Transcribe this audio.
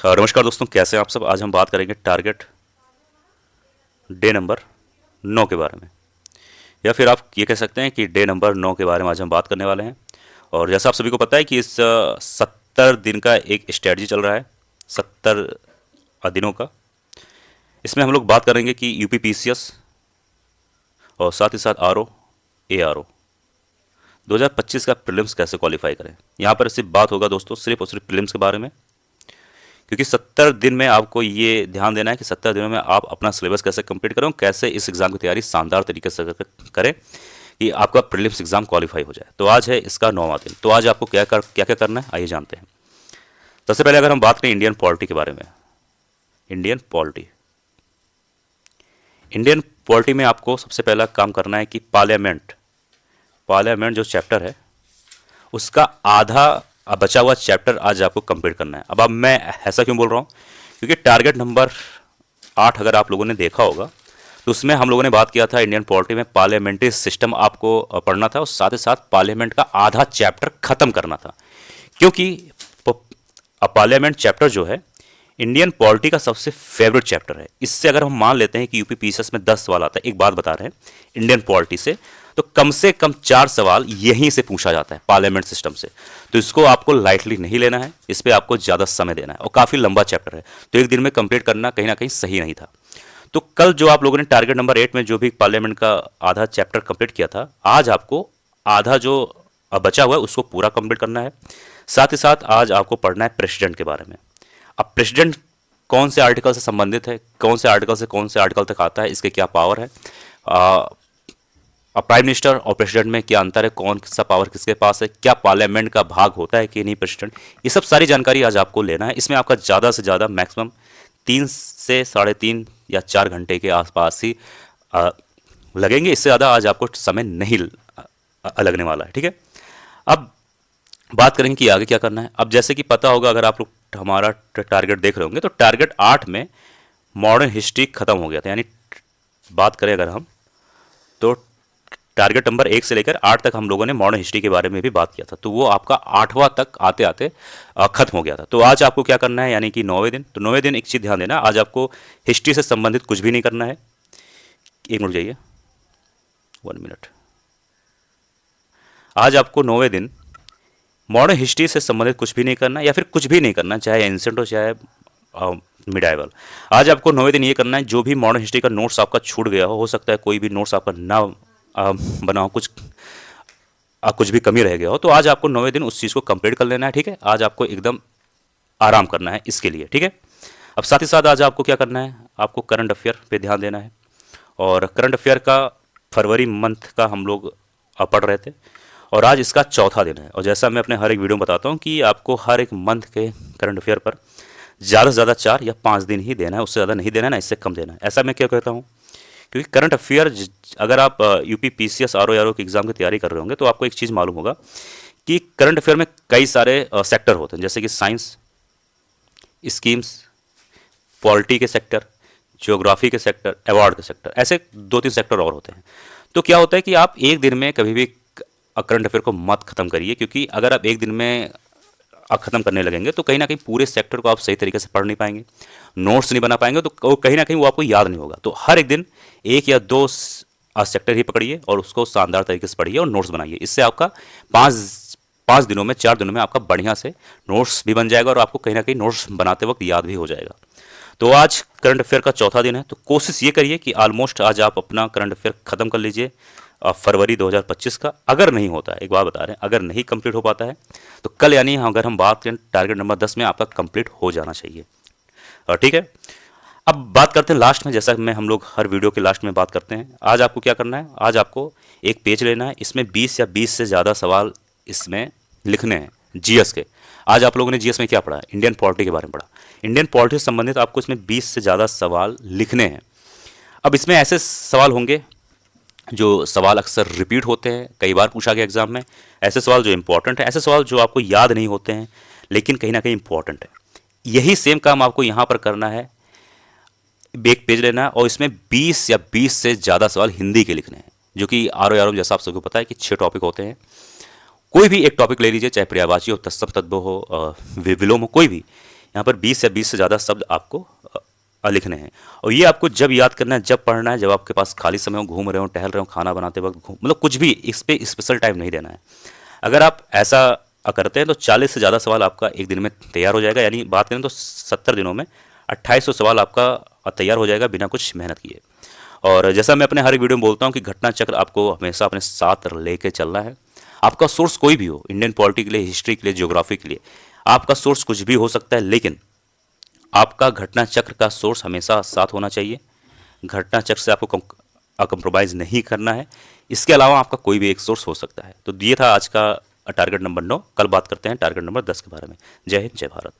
नमस्कार दोस्तों, कैसे हैं आप सब। आज हम बात करेंगे टारगेट डे नंबर 9 के बारे में, या फिर आप ये कह सकते हैं कि डे नंबर 9 के बारे में आज हम बात करने वाले हैं। और जैसा आप सभी को पता है कि इस 70 दिन का एक स्ट्रेटजी चल रहा है, 70 दिनों का। इसमें हम लोग बात करेंगे कि यूपीपीसीएस और साथ ही साथ आरओ एआरओ 2025 का प्रीलिम्स कैसे क्वालिफाई करें। यहाँ पर सिर्फ बात होगा दोस्तों सिर्फ और सिर्फ प्रीलिम्स के बारे में, क्योंकि 70 दिन में आपको ये ध्यान देना है कि 70 दिनों में आप अपना सिलेबस कैसे कंप्लीट करें, कैसे इस एग्ज़ाम की तैयारी शानदार तरीके से करें कि आपका प्रीलिम्स एग्ज़ाम क्वालिफाई हो जाए। तो आज है इसका 9वां दिन। तो आज आपको क्या क्या करना है आइए जानते हैं। सबसे पहले अगर हम बात करें इंडियन पॉलिटी के बारे में, इंडियन पॉलिटी इंडियन पॉलिटी में आपको सबसे पहला काम करना है कि पार्लियामेंट जो चैप्टर है उसका आधा बचा हुआ चैप्टर आज आपको कंप्लीट करना है। अब मैं ऐसा क्यों बोल रहा हूँ, क्योंकि टारगेट नंबर 8 अगर आप लोगों ने देखा होगा तो उसमें हम लोगों ने बात किया था इंडियन पॉलिटी में पार्लियामेंट्री सिस्टम आपको पढ़ना था और साथ ही साथ पार्लियामेंट का आधा चैप्टर खत्म करना था। क्योंकि पार्लियामेंट चैप्टर जो है इंडियन पॉलिटी का सबसे फेवरेट चैप्टर है। इससे अगर हम मान लेते हैं कि यूपीपीसीएस में 10 सवाल आता है, एक बात बता रहे हैं इंडियन पॉलिटी से कम 4 सवाल यहीं से पूछा जाता है पार्लियामेंट सिस्टम से। तो इसको आपको लाइटली नहीं लेना है, इस पर आपको ज़्यादा समय देना है और काफ़ी लंबा चैप्टर है, तो एक दिन में कंप्लीट करना कहीं ना कहीं सही नहीं था। तो कल जो आप लोगों ने टारगेट नंबर 8 में जो भी पार्लियामेंट का आधा चैप्टर कंप्लीट किया था, आज आपको आधा जो बचा हुआ है उसको पूरा कंप्लीट करना है। साथ ही साथ आज आपको पढ़ना है प्रेसिडेंट के बारे में। अब प्रेसिडेंट कौन से आर्टिकल से संबंधित है, कौन से आर्टिकल से कौन से आर्टिकल तक आता है, इसके क्या पावर है, प्राइम मिनिस्टर और प्रेसिडेंट में क्या अंतर है, कौन सा पावर किसके पास है, क्या पार्लियामेंट का भाग होता है कि नहीं प्रेसिडेंट, ये सब सारी जानकारी आज आपको लेना है। इसमें आपका ज़्यादा से ज़्यादा मैक्सिमम 3 से 3.5 या 4 घंटे के आसपास ही लगेंगे। इससे ज़्यादा आज आपको समय नहीं लगने वाला है, ठीक है। अब बात करेंगे कि आगे क्या करना है। अब जैसे कि पता होगा, अगर आप लोग हमारा टारगेट देख रहे होंगे तो टारगेट 8 में मॉडर्न हिस्ट्री खत्म हो गया था। यानी बात करें अगर हम तो टारगेट नंबर 1 से लेकर 8 तक हम लोगों ने मॉडर्न हिस्ट्री के बारे में भी बात किया था, तो वो आपका 8वां तक आते आते खत्म हो गया था। तो आज आपको क्या करना है, यानी कि 9वें दिन। तो 9वें दिन एक चीज़ ध्यान देना, आज आपको हिस्ट्री से संबंधित कुछ भी नहीं करना है। एक मिनट जाइए, 1 मिनट। आज आपको 9वें दिन मॉडर्न हिस्ट्री से संबंधित कुछ भी नहीं करना, या फिर कुछ भी नहीं करना, चाहे एंसेंट हो चाहे मिडाइवल। आज आपको 9वें दिन ये करना है, जो भी मॉडर्न हिस्ट्री का नोट्स आपका छूट गया हो सकता है कोई भी नोट्स आपका ना बना हो, कुछ भी कमी रह गया हो, तो आज आपको 9वें दिन उस चीज़ को कंप्लीट कर लेना है, ठीक है। आज आपको एकदम आराम करना है इसके लिए, ठीक है। अब साथ ही साथ आज आपको क्या करना है, आपको करंट अफेयर पे ध्यान देना है। और करंट अफेयर का फरवरी मंथ का हम लोग पढ़ रहे थे और आज इसका चौथा दिन है। और जैसा मैं अपने हर एक वीडियो में बताता हूँ कि आपको हर एक मंथ के करंट अफेयर पर ज़्यादा से ज़्यादा 4 या 5 दिन ही देना है, उससे ज़्यादा नहीं देना है, ना इससे कम देना है। ऐसा मैं क्या कहता हूँ, क्योंकि करंट अफेयर अगर आप यूपीपीसीएस आरओ की एग्ज़ाम की तैयारी कर रहे होंगे तो आपको एक चीज़ मालूम होगा कि करंट अफेयर में कई सारे सेक्टर होते हैं, जैसे कि साइंस, स्कीम्स, पॉलिटी के सेक्टर, ज्योग्राफी के सेक्टर, अवार्ड के सेक्टर, ऐसे 2-3 सेक्टर और होते हैं। तो क्या होता है कि आप एक दिन में कभी भी करंट अफेयर को मत खत्म करिए, क्योंकि अगर आप एक दिन में ख़त्म करने लगेंगे तो कहीं ना कहीं पूरे सेक्टर को आप सही तरीके से पढ़ नहीं पाएंगे, नोट्स नहीं बना पाएंगे, तो कहीं ना कहीं वो आपको याद नहीं होगा। तो हर एक दिन 1 या 2 सेक्टर ही पकड़िए और उसको शानदार तरीके से पढ़िए और नोट्स बनाइए। इससे आपका 5 दिनों में 4 दिनों में आपका बढ़िया से नोट्स भी बन जाएगा और आपको कहीं ना कहीं नोट्स बनाते वक्त याद भी हो जाएगा। तो आज करंट अफेयर का चौथा दिन है, तो कोशिश ये करिए कि ऑलमोस्ट आज आप अपना करंट अफेयर ख़त्म कर लीजिए फरवरी 2025 का। अगर नहीं होता है, एक बात बता रहे हैं, अगर नहीं कंप्लीट हो पाता है तो कल यानी अगर हम बात करें टारगेट नंबर 10 में आपका कंप्लीट हो जाना चाहिए, ठीक है। अब बात करते हैं लास्ट में, जैसा मैं हम लोग हर वीडियो के लास्ट में बात करते हैं। आज आपको क्या करना है, आज आपको एक पेज लेना है, इसमें 20 या 20 से ज़्यादा सवाल इसमें लिखने हैं जीएस के। आज आप लोगों ने जीएस में क्या पढ़ा, इंडियन पॉलिटी के बारे में पढ़ा। इंडियन पॉलिटी से संबंधित आपको इसमें 20 से ज़्यादा सवाल लिखने हैं। अब इसमें ऐसे सवाल होंगे जो सवाल अक्सर रिपीट होते हैं, कई बार पूछा गया एग्जाम में, ऐसे सवाल जो इंपॉर्टेंट है, ऐसे सवाल जो आपको याद नहीं होते हैं लेकिन कहीं ना कहीं इंपॉर्टेंट है। यही सेम काम आपको यहाँ पर करना है, एक पेज लेना है और इसमें 20 या 20 से ज़्यादा सवाल हिंदी के लिखने हैं, जो कि आरओ जैसा आप सबको पता है कि 6 टॉपिक होते हैं। कोई भी एक टॉपिक ले लीजिए, चाहे पर्यायवाची हो, तत्सम तद्भव हो, विलोम हो, कोई भी यहाँ पर 20 या 20 से ज़्यादा शब्द आपको लिखने हैं। और ये आपको जब याद करना है, जब पढ़ना है, जब आपके पास खाली समय हो, घूम रहे हो, टहल रहे हो, खाना बनाते वक्त मतलब कुछ भी, इस पे स्पेशल टाइम नहीं देना है। अगर आप ऐसा करते हैं तो 40 से ज़्यादा सवाल आपका एक दिन में तैयार हो जाएगा। यानी बात करें तो 70 दिनों में 2800 सवाल आपका तैयार हो जाएगा बिना कुछ मेहनत किए। और जैसा मैं अपने हर वीडियो में बोलता हूँ कि घटना चक्र आपको हमेशा अपने साथ लेके चलना है। आपका सोर्स कोई भी हो, इंडियन पॉलिटी के लिए, हिस्ट्री के लिए, ज्योग्राफी के लिए, आपका सोर्स कुछ भी हो सकता है, लेकिन आपका घटना चक्र का सोर्स हमेशा साथ होना चाहिए। घटना चक्र से आपको कंप्रोमाइज़ नहीं करना है। इसके अलावा आपका कोई भी एक सोर्स हो सकता है। तो ये था आज का टारगेट नंबर 9। कल बात करते हैं टारगेट नंबर 10 के बारे में। जय हिंद, जय भारत।